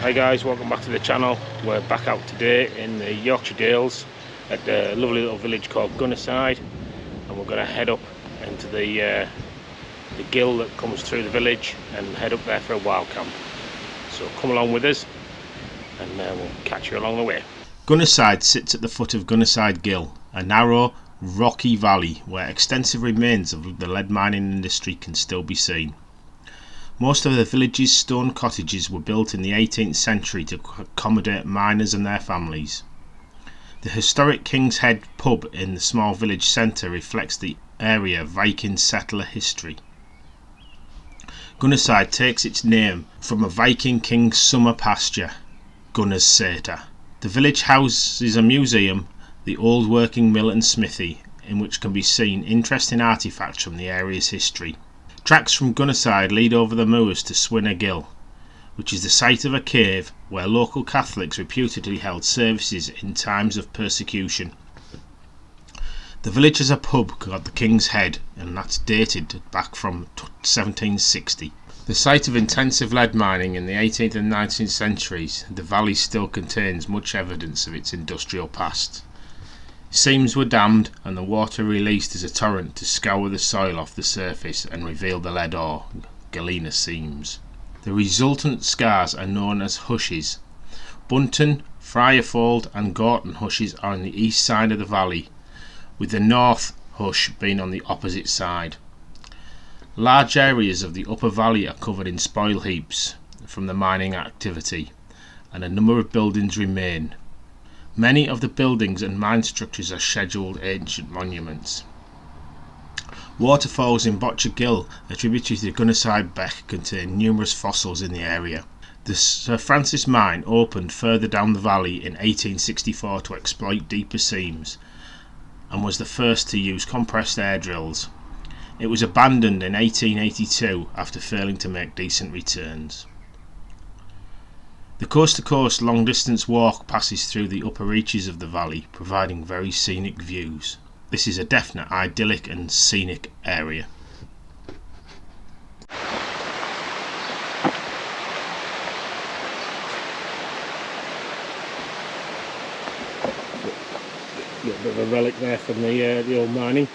Hi guys, welcome back to the channel. We're back out today in the Yorkshire Dales at a lovely little village called Gunnerside, and we're going to head up into the gill that comes through the village and head up there for a wild camp. So come along with us and we'll catch you along the way. Gunnerside sits at the foot of Gunnerside Gill, a narrow, rocky valley where extensive remains of the lead mining industry can still be seen. Most of the village's stone cottages were built in the 18th century to accommodate miners and their families. The historic King's Head pub in the small village centre reflects the area Viking settler history. Gunnerside takes its name from a Viking king's summer pasture, Gunner's Sæter. The village houses a museum, the old working mill and smithy, in which can be seen interesting artefacts from the area's history. Tracks from Gunnerside lead over the moors to Swinner Gill, which is the site of a cave where local Catholics reputedly held services in times of persecution. The village has a pub called the King's Head, and that's dated back from 1760. The site of intensive lead mining in the 18th and 19th centuries, the valley still contains much evidence of its industrial past. Seams were dammed and the water released as a torrent to scour the soil off the surface and reveal the lead ore, galena seams. The resultant scars are known as hushes. Bunting, Friarfold and Gorton hushes are on the east side of the valley, with the north hush being on the opposite side. Large areas of the upper valley are covered in spoil heaps from the mining activity, and a number of buildings remain. Many of the buildings and mine structures are scheduled ancient monuments. Waterfalls in Botcher Gill, a tributary to the Gunnerside Beck, contain numerous fossils in the area. The Sir Francis Mine opened further down the valley in 1864 to exploit deeper seams, and was the first to use compressed air drills. It was abandoned in 1882 after failing to make decent returns. The coast-to-coast long-distance walk passes through the upper reaches of the valley, providing very scenic views. This is a definite idyllic and scenic area. A little bit of a relic there from the old mining.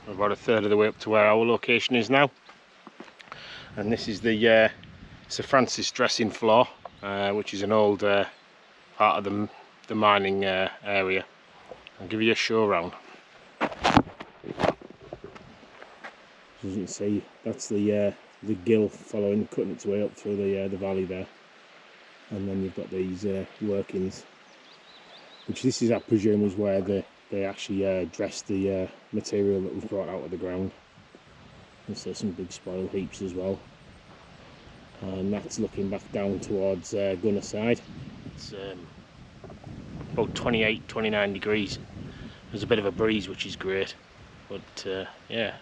About a third of the way up to where our location is now, and this is the Sir Francis dressing floor, which is an old part of the mining area. I'll give you a show around. As you can see, that's the gill cutting its way up through the valley there, and then you've got these workings, which this is, I presume, is where they actually dressed the material that was brought out of the ground. And so some big spoil heaps as well, and that's looking back down towards Gunnerside. It's about 28-29 degrees. There's a bit of a breeze, which is great, but yeah,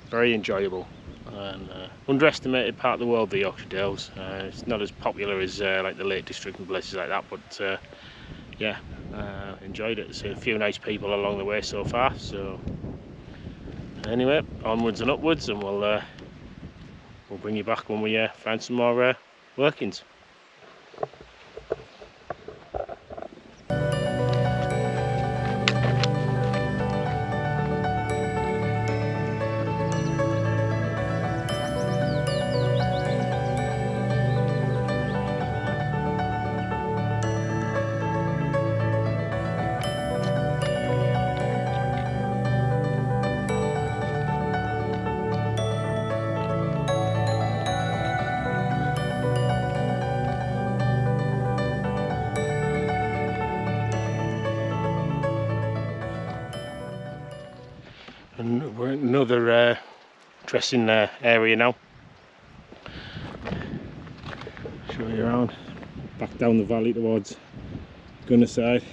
very enjoyable. And underestimated part of the world, the Yorkshire Dales. It's not as popular as like the Lake District and places like that, but yeah, enjoyed it. Seen a few nice people along the way so far. So anyway, onwards and upwards, and we'll bring you back when we find some more workings. And we're in another dressing area now. Show you around, back down the valley towards Gunnerside.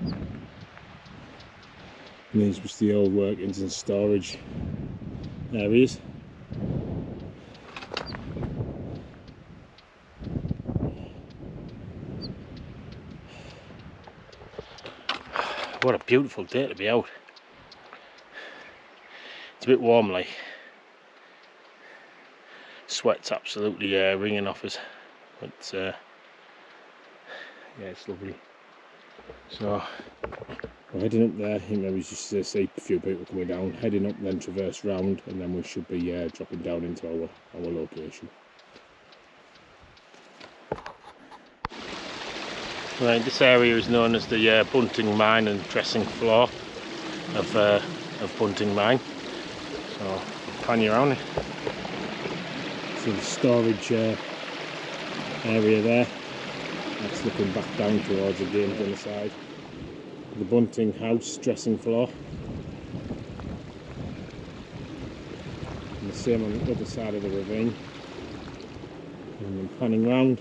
And these are just the old workings and storage areas. What a beautiful day to be out. It's a bit warm, like sweat's absolutely ringing off us, but yeah, it's lovely. So we're heading up there. I think maybe just to see a few people coming down, heading up, then traverse round, and then we should be dropping down into our location. Right, this area is known as the Bunting Mine and dressing floor of Bunting Mine. So I'll pan you around. So the storage area there, that's looking back down towards again on the side. The Bunting House dressing floor. And the same on the other side of the ravine. And then panning round.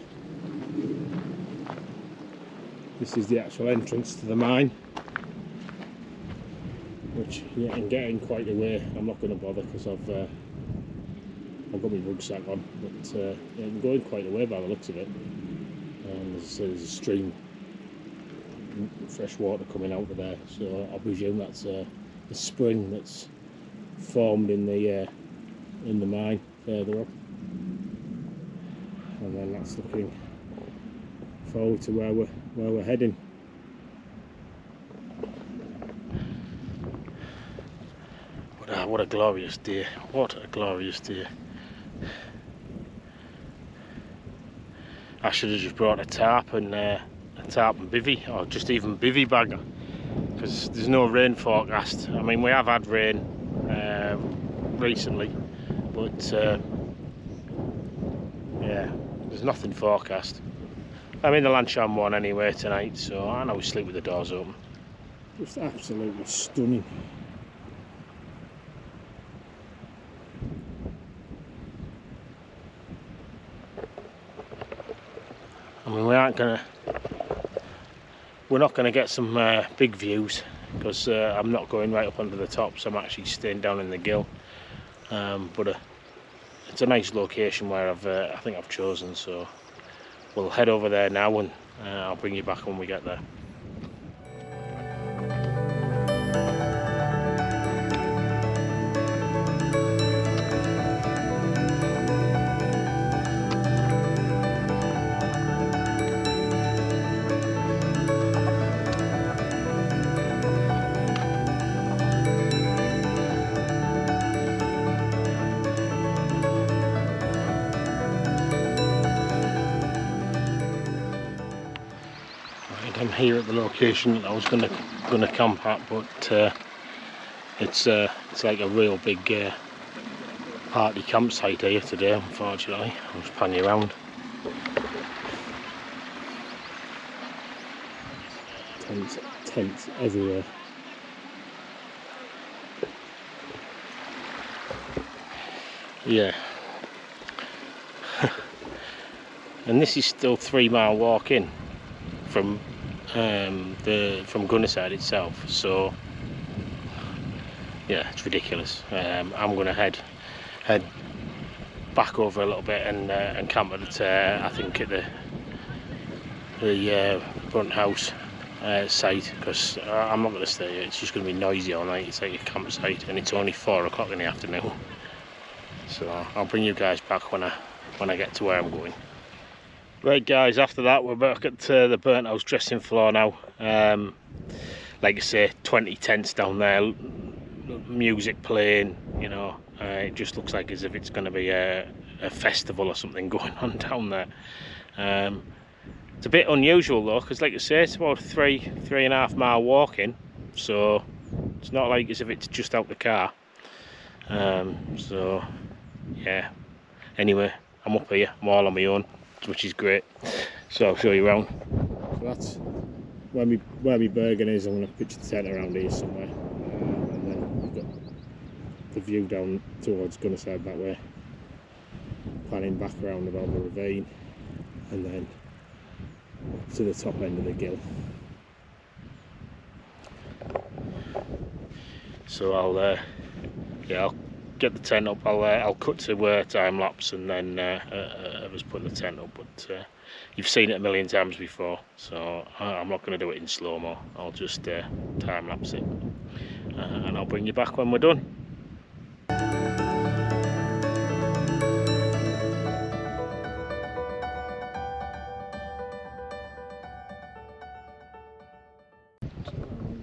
This is the actual entrance to the mine, which you can get in quite a way. I'm not going to bother because I've got my rucksack on, but yeah, you can go in quite a way by the looks of it. And there's a stream, fresh water coming out of there, so I presume that's a spring that's formed in the mine further up. And then that's looking forward to where we're heading. What a glorious day! What a glorious day! I should have just brought a tarp and bivvy, or just even bivvy bag, because there's no rain forecast. I mean, we have had rain recently, but yeah, there's nothing forecast. I'm in the Lansham one anyway tonight, so I know we sleep with the doors open. Just absolutely stunning. I mean, we're not gonna get some big views, because I'm not going right up onto the top, so I'm actually staying down in the gill. But it's a nice location where I think I've chosen, so we'll head over there now, and I'll bring you back when we get there. I'm here at the location that I was gonna camp at, but it's like a real big party campsite here today, unfortunately. I'll just pan you around. Tents everywhere. Yeah. and this is still 3 mile walk in from from Gunnerside itself, so yeah, it's ridiculous. I'm gonna head back over a little bit and camp at I think at the front house site, because I'm not going to stay here. It's just going to be noisy all night. It's like a campsite, and it's only 4 o'clock in the afternoon, so I'll bring you guys back when I get to where I'm going. Right guys, after that we're back at the burnt house dressing floor now. Like I say, 20 tents down there, music playing, you know. It just looks like as if it's going to be a festival or something going on down there. It's a bit unusual though, because like I say, it's about 3.5 mile walking, so it's not like as if it's just out the car. So yeah, anyway, I'm up here, I'm all on my own, which is great, so I'll show you around. So that's where my Bergen is. I'm going to pitch the tent around here somewhere, and then we've got the view down towards Gunnerside that way, panning back around about the ravine, and then to the top end of the gill. So I'll get the tent up. I'll cut to time lapse, and then I was putting the tent up. But you've seen it a million times before, so I'm not going to do it in slow-mo. I'll just time lapse it, and I'll bring you back when we're done.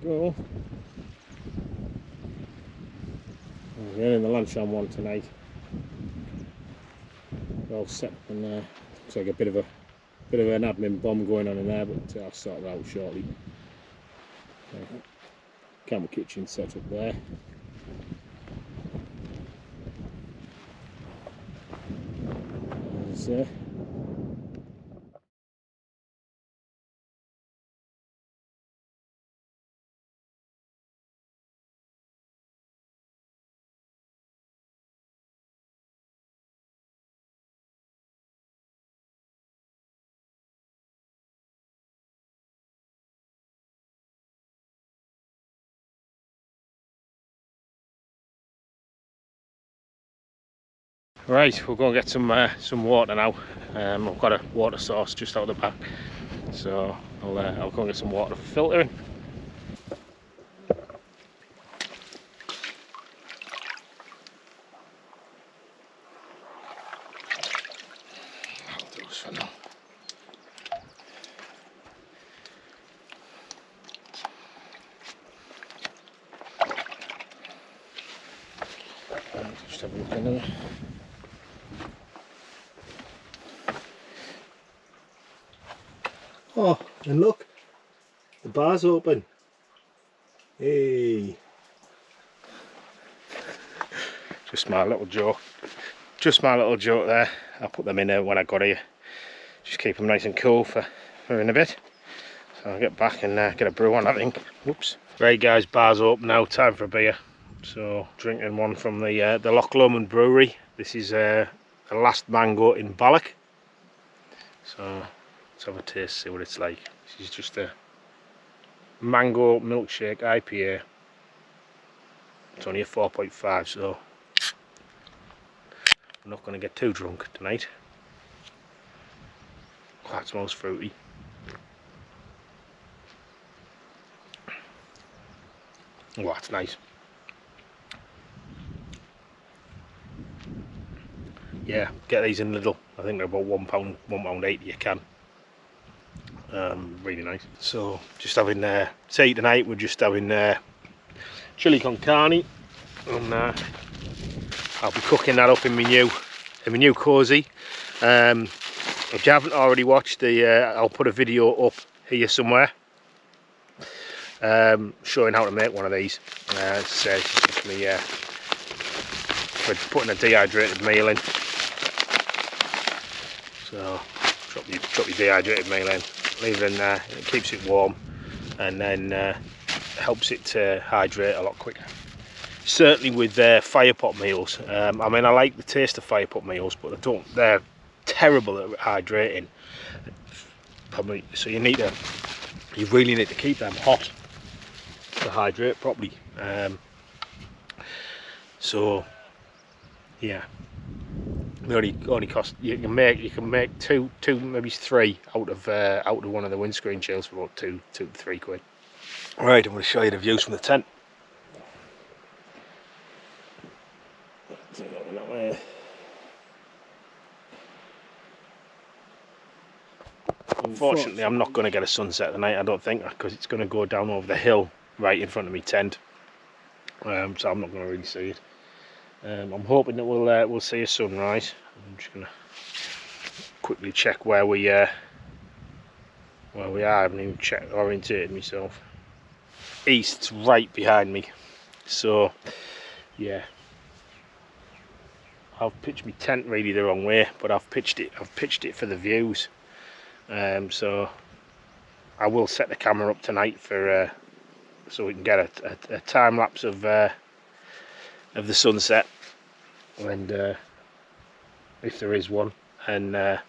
Go. We're in the lunchtime one tonight. We're all set, and looks like a bit of an admin bomb going on in there, but I'll sort it out shortly. Camp kitchen set up there. There's Right, we'll go and get some water now. I've got a water source just out the back, so I'll go and get some water for filtering. I'll do this for now. Just have a look into it. Oh, and look, the bar's open. Hey. Just my little joke. Just my little joke there. I'll put them in there when I got here. Just keep them nice and cool for in a bit. So I'll get back and get a brew on, I think. Whoops. Right guys, bar's open now, time for a beer. So drinking one from the Loch Lomond Brewery. This is the Last Mango in Balloch. So let's have a taste, see what it's like. This is just a mango milkshake IPA. It's only a 4.5, so I'm not going to get too drunk tonight. Oh, that smells fruity. Oh, that's nice. Yeah, get these in Lidl. I think they're about £1.80 a can. Really nice. So just having tea tonight. We're just having chili con carne, and I'll be cooking that up in my new cosy. If you haven't already watched I'll put a video up here somewhere showing how to make one of these. It's just me for putting a dehydrated meal in. So drop your dehydrated meal in, leave it in there, it keeps it warm, and then helps it to hydrate a lot quicker. Certainly with fire pot meals. I mean, I like the taste of fire pot meals, but they're terrible at hydrating. Probably, so you really need to keep them hot to hydrate properly. So yeah, they only cost, you can make two maybe three out of one of the windscreen shields for about two to 3 quid. Right, I'm going to show you the views from the tent. Unfortunately, I'm not going to get a sunset tonight, I don't think, because it's going to go down over the hill right in front of me tent. So I'm not going to really see it. I'm hoping that we'll see a sunrise. I'm just going to quickly check where we are. I haven't even orientated myself. East's right behind me, so yeah. I've pitched my tent really the wrong way, but I've pitched it for the views. So I will set the camera up tonight for so we can get a time lapse of the sunset, and if there is one, and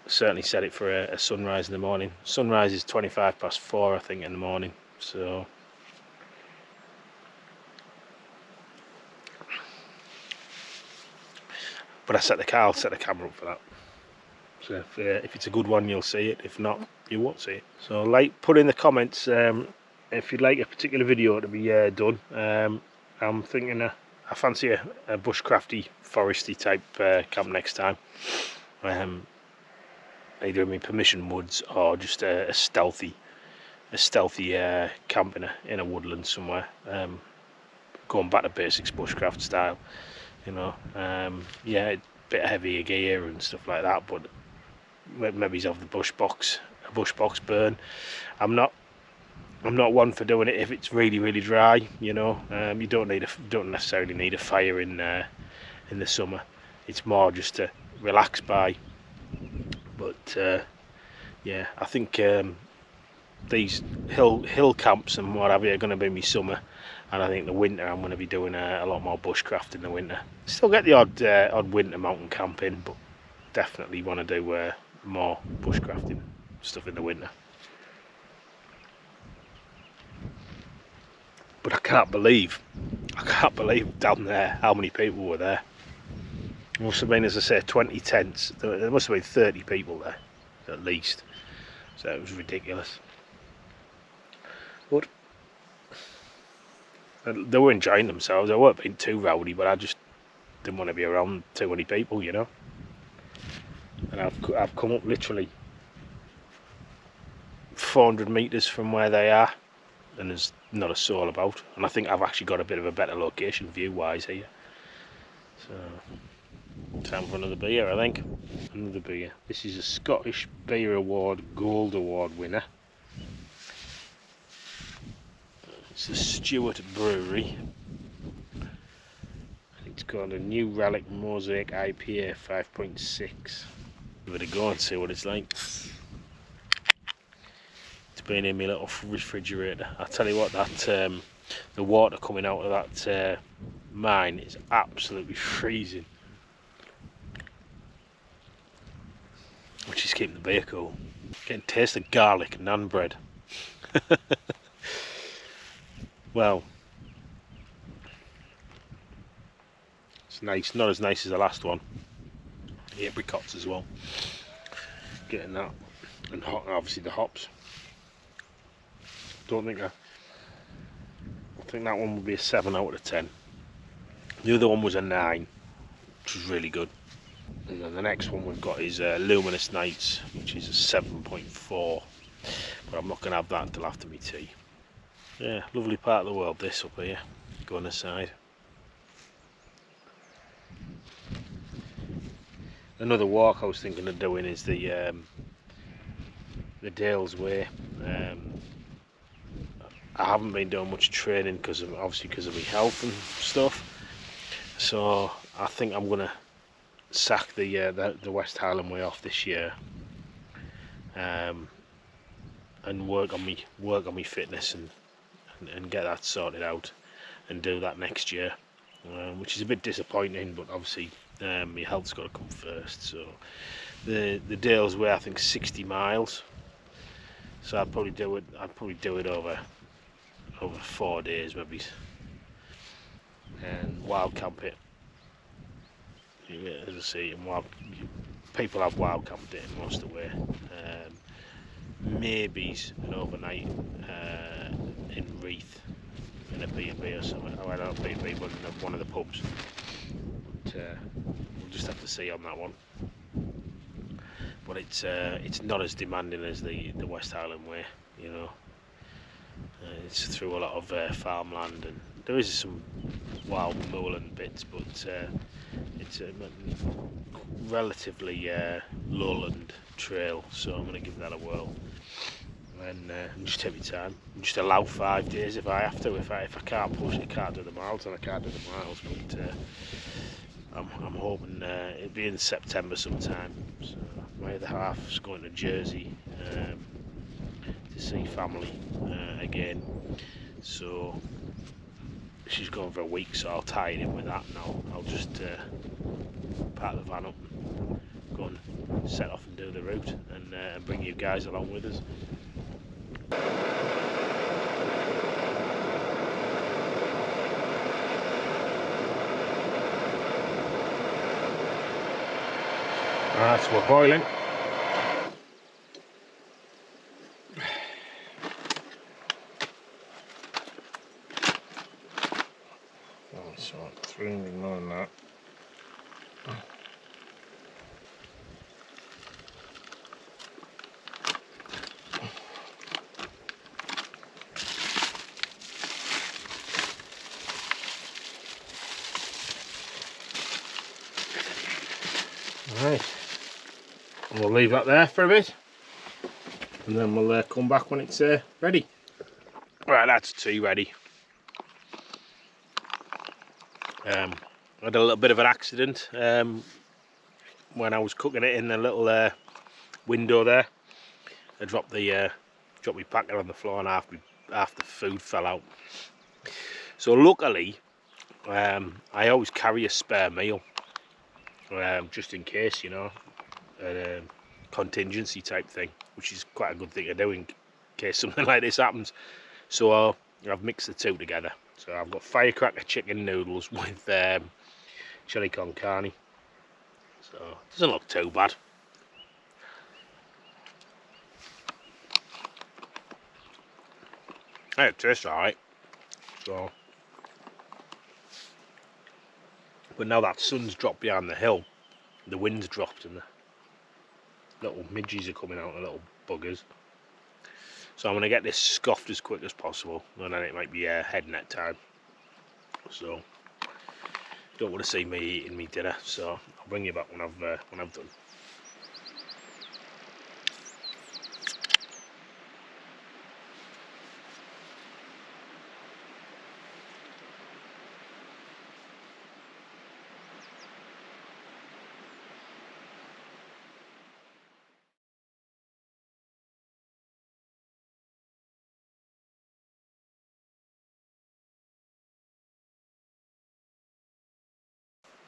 certainly set it for a sunrise in the morning. Sunrise is 4:25, I think, in the morning. So but I'll set the camera up for that. So if it's a good one, you'll see it. If not, you won't see it. So put in the comments if you'd like a particular video to be done. I'm thinking I fancy a bushcrafty, foresty type camp next time. Either in my permission woods or just a stealthy camp in a woodland somewhere. Going back to basics bushcraft style, you know. Yeah, a bit heavier gear and stuff like that, but maybe have the bush box burn. I'm not one for doing it if it's really dry, you know. You don't necessarily need a fire in the summer. It's more just to relax by. But yeah, I think these hill camps and what have you are going to be my summer, and I think the winter I'm going to be doing a lot more bushcraft in the winter. Still get the odd winter mountain camping, but definitely want to do more bushcrafting stuff in the winter. But I can't believe down there how many people were there. It must have been, as I say, 20 tents. There must have been 30 people there at least, so it was ridiculous. But they were enjoying themselves. I weren't being too rowdy, but I just didn't want to be around too many people, you know. And I've come up literally 400 metres from where they are, and there's not a soul about. And I think I've actually got a bit of a better location view-wise here. So time for another beer, I think. Another beer. This is a Scottish Beer Award Gold Award winner. It's the Stewart Brewery. It's called a New Relic Mosaic IPA 5.6. Give it a go and see what it's like. It's been in my little refrigerator. I tell you what, that the water coming out of that mine is absolutely freezing, which is keeping the beer cool. Getting taste of garlic and naan bread. Well, it's nice, not as nice as the last one. The apricots as well. Getting that, and obviously the hops. I think that one would be a 7 out of 10. The other one was a 9, which was really good. And then the next one we've got is Luminous Nights, which is a 7.4. But I'm not going to have that until after my tea. Yeah, lovely part of the world this up here, Gunnerside. Another walk I was thinking of doing is the Dales Way. I haven't been doing much training because of my health and stuff. So I think I'm gonna sack the West Highland Way off this year, and work on me fitness and get that sorted out, and do that next year, which is a bit disappointing. But obviously Your health's got to come first. So the Dales way, I think, 60 miles. So I'd probably do it over 4 days maybe, and wild camp it. Yeah, as I say, and people have wild camped it most of the way. Maybe an overnight in Reeth in a B&B or something. Oh, I don't know, B&B, but in one of the pubs. But we'll just have to see on that one. But it's not as demanding as the West Highland way, you know. It's through a lot of farmland, and there is some wild moorland bits, but it's a relatively lowland trail, so I'm going to give that a whirl. And just take my time. Just allow 5 days if I have to. If I can't push it, can't do the miles, then I can't do the miles. But I'm hoping it'll be in September sometime. So my other half's going to Jersey to see family again. So she's going for a week, so I'll tie it in with that. And I'll just park the van up, and go and set off and do the route, and bring you guys along with us. Alright, so we're boiling. Oh, so 300 more than that. Right, and we'll leave that there for a bit, and then we'll come back when it's ready. Right, that's tea ready. I had a little bit of an accident when I was cooking it in the little window there. I dropped my packet on the floor, and half the food fell out. So luckily, I always carry a spare meal, just in case, you know, a contingency type thing, which is quite a good thing to do in case something like this happens. So I've mixed the two together. So I've got firecracker chicken noodles with chili con carne. So it doesn't look too bad. Hey, it tastes alright. So, but now that sun's dropped behind the hill, the wind's dropped, and the little midges are coming out, the little buggers. So I'm going to get this scoffed as quick as possible, and then it might be head net time. So don't want to see me eating me dinner, so I'll bring you back when I've done.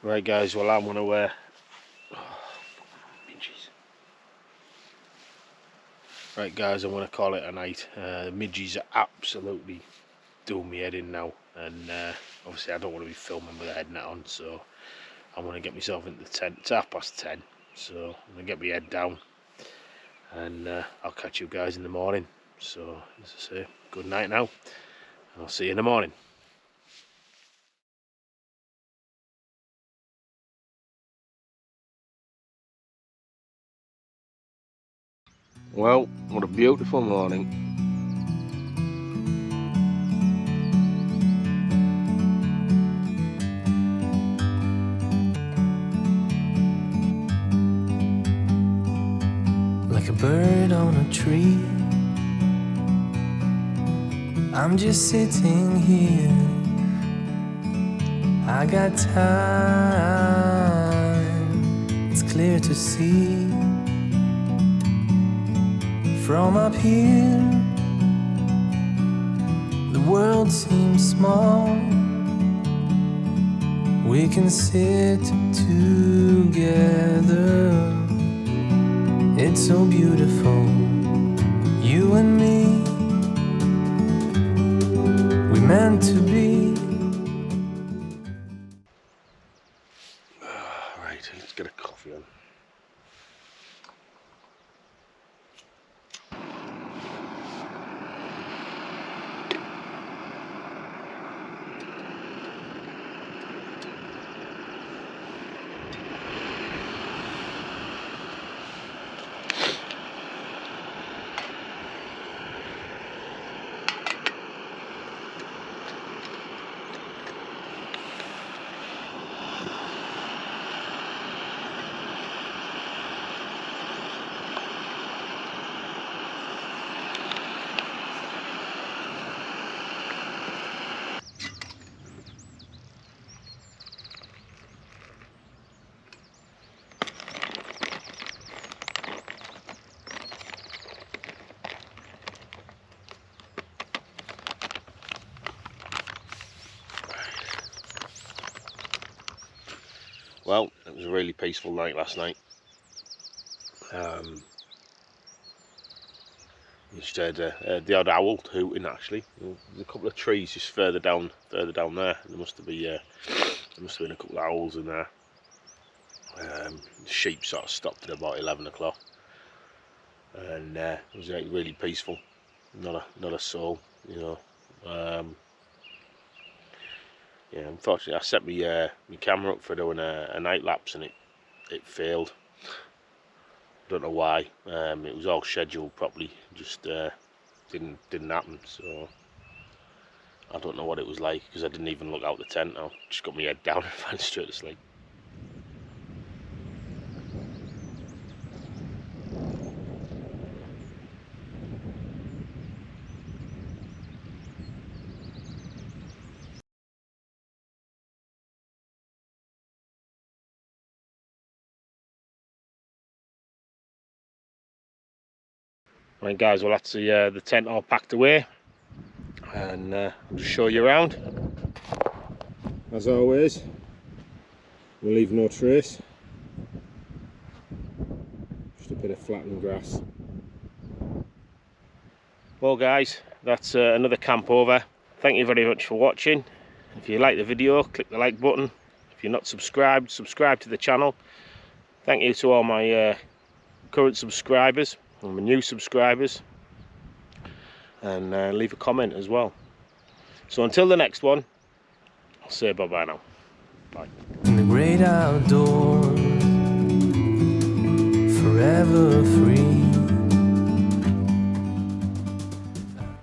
Right guys, well I'm going to right guys, I'm going to call it a night. The midges are absolutely doing me head in now, and obviously I don't want to be filming with the head net on, so I'm going to get myself into the tent. It's 10:30, so I'm going to get my head down, and I'll catch you guys in the morning. So as I say, good night now, and I'll see you in the morning. Well, what a beautiful morning. Like a bird on a tree, I'm just sitting here. I got time, it's clear to see. From up here, the world seems small. We can sit together. It's so beautiful, you and me. We meant to be. Right, let's get a coffee on. Well, it was a really peaceful night last night. You just heard the odd owl hooting. Actually, there's a couple of trees just further down there. There must have been a couple of owls in there. The sheep sort of stopped at about 11 o'clock, and it was like really peaceful. Not a soul, you know. Yeah, unfortunately, I set my camera up for doing a night lapse, and it failed. Don't know why. It was all scheduled properly, just didn't happen. So I don't know what it was like, because I didn't even look out the tent. I just got my head down and went straight to sleep. Right guys, well that's the tent all packed away, and I'll just show you around. As always, we'll leave no trace, just a bit of flattened grass. Well guys, that's another camp over. Thank you very much for watching. If you like the video, click the like button. If you're not subscribed, subscribe to the channel. Thank you to all my current subscribers and my new subscribers, and leave a comment as well. So until the next one, I'll say bye bye now. Bye. In the great outdoors, forever free.